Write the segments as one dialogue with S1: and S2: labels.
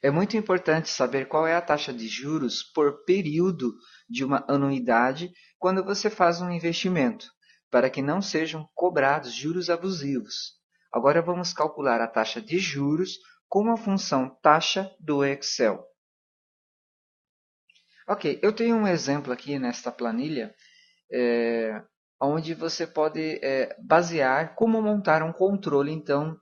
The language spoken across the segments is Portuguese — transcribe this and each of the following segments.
S1: É muito importante saber qual é a taxa de juros por período de uma anuidade quando você faz um investimento, para que não sejam cobrados juros abusivos. Agora vamos calcular a taxa de juros com a função taxa do Excel. Ok, eu tenho um exemplo aqui nesta planilha, onde você pode basear como montar um controle, então,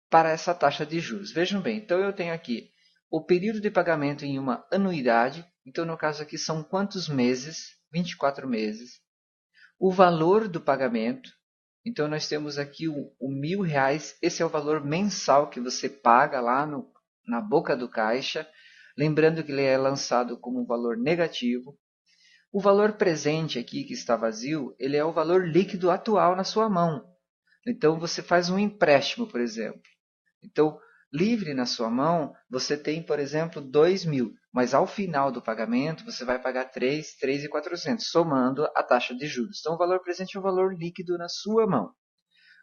S1: para essa taxa de juros. Vejam bem, então eu tenho aqui o período de pagamento em uma anuidade, então no caso aqui são quantos meses? 24 meses. O valor do pagamento, então nós temos aqui o R$ 1.000, esse é o valor mensal que você paga lá na boca do caixa, lembrando que ele é lançado como um valor negativo. O valor presente aqui, que está vazio, ele é o valor líquido atual na sua mão. Então você faz um empréstimo, por exemplo. Então, livre na sua mão, você tem, por exemplo, 2.000, mas ao final do pagamento você vai pagar 3.400, somando a taxa de juros. Então, o valor presente é o valor líquido na sua mão.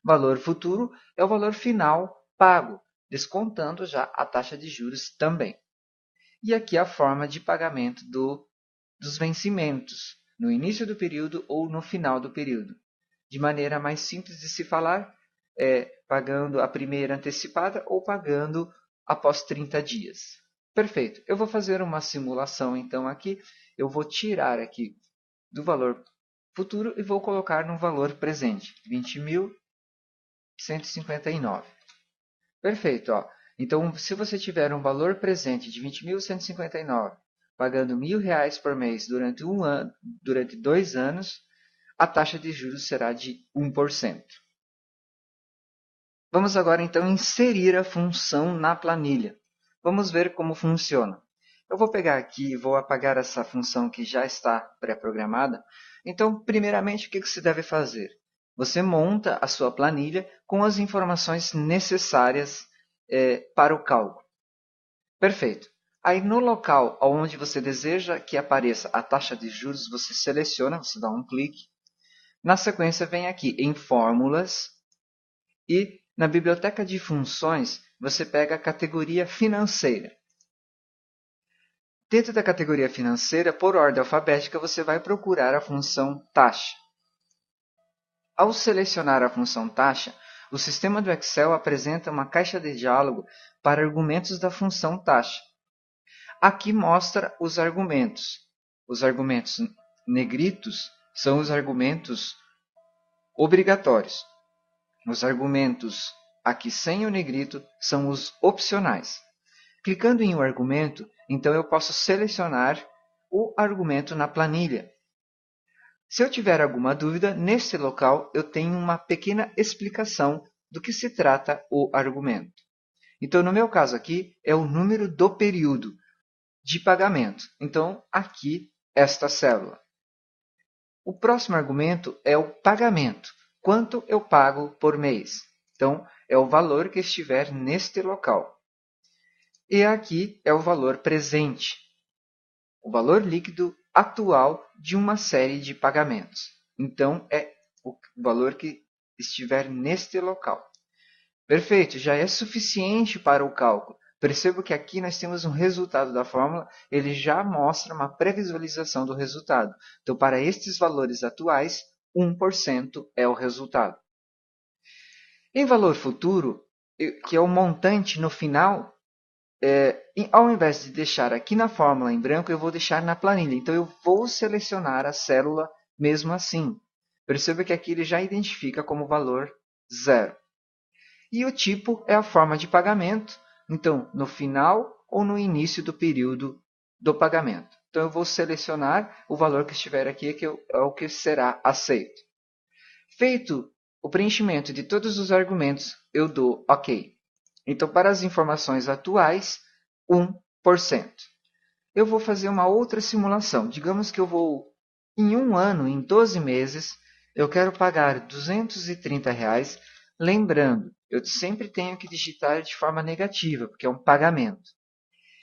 S1: Valor futuro é o valor final pago, descontando já a taxa de juros também. E aqui a forma de pagamento dos vencimentos, no início do período ou no final do período. De maneira mais simples de se falar, pagando a primeira antecipada ou pagando após 30 dias. Perfeito. Eu vou fazer uma simulação então aqui. Eu vou tirar aqui do valor futuro e vou colocar no valor presente, 20.159. Perfeito. Ó. Então, se você tiver um valor presente de 20.159, pagando R$ 1.000 por mês durante um ano, durante 2 anos, a taxa de juros será de 1%. Vamos agora então inserir a função na planilha. Vamos ver como funciona. Eu vou pegar aqui e vou apagar essa função que já está pré-programada. Então, primeiramente, o que se deve fazer? Você monta a sua planilha com as informações necessárias para o cálculo. Perfeito. Aí no local onde você deseja que apareça a taxa de juros, você seleciona, você dá um clique. Na sequência, vem aqui em Fórmulas e na biblioteca de funções, você pega a categoria financeira. Dentro da categoria financeira, por ordem alfabética, você vai procurar a função taxa. Ao selecionar a função taxa, o sistema do Excel apresenta uma caixa de diálogo para argumentos da função taxa. Aqui mostra os argumentos. Os argumentos negritos são os argumentos obrigatórios. Os argumentos aqui sem o negrito são os opcionais. Clicando em um argumento, então eu posso selecionar o argumento na planilha. Se eu tiver alguma dúvida, neste local eu tenho uma pequena explicação do que se trata o argumento. Então, no meu caso aqui, é o número do período de pagamento. Então, aqui, esta célula. O próximo argumento é o pagamento. Quanto eu pago por mês? Então, é o valor que estiver neste local. E aqui é o valor presente, o valor líquido atual de uma série de pagamentos. Então, é o valor que estiver neste local. Perfeito, já é suficiente para o cálculo. Percebo que aqui nós temos um resultado da fórmula, ele já mostra uma previsualização do resultado. Então, para estes valores atuais, 1% é o resultado. Em valor futuro, que é o montante no final, ao invés de deixar aqui na fórmula em branco, eu vou deixar na planilha. Então, eu vou selecionar a célula mesmo assim. Perceba que aqui ele já identifica como valor 0. E o tipo é a forma de pagamento, então, no final ou no início do período do pagamento. Então, eu vou selecionar o valor que estiver aqui, que é o que será aceito. Feito o preenchimento de todos os argumentos, eu dou OK. Então, para as informações atuais, 1%. Eu vou fazer uma outra simulação. Digamos que eu vou, em um ano, em 12 meses, eu quero pagar R$ 230. Lembrando, eu sempre tenho que digitar de forma negativa, porque é um pagamento.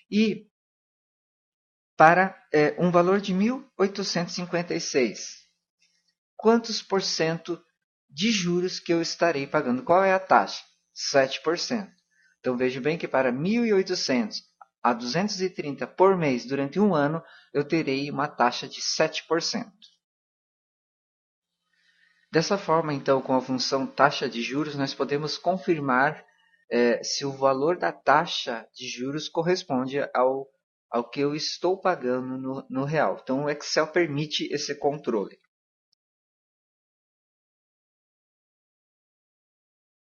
S1: E para um valor de 1.856, quantos por cento de juros que eu estarei pagando? Qual é a taxa? 7%. Então, vejo bem que para 1.800 a 230 por mês durante um ano, eu terei uma taxa de 7%. Dessa forma, então, com a função taxa de juros, nós podemos confirmar se o valor da taxa de juros corresponde ao que eu estou pagando no real. Então, o Excel permite esse controle.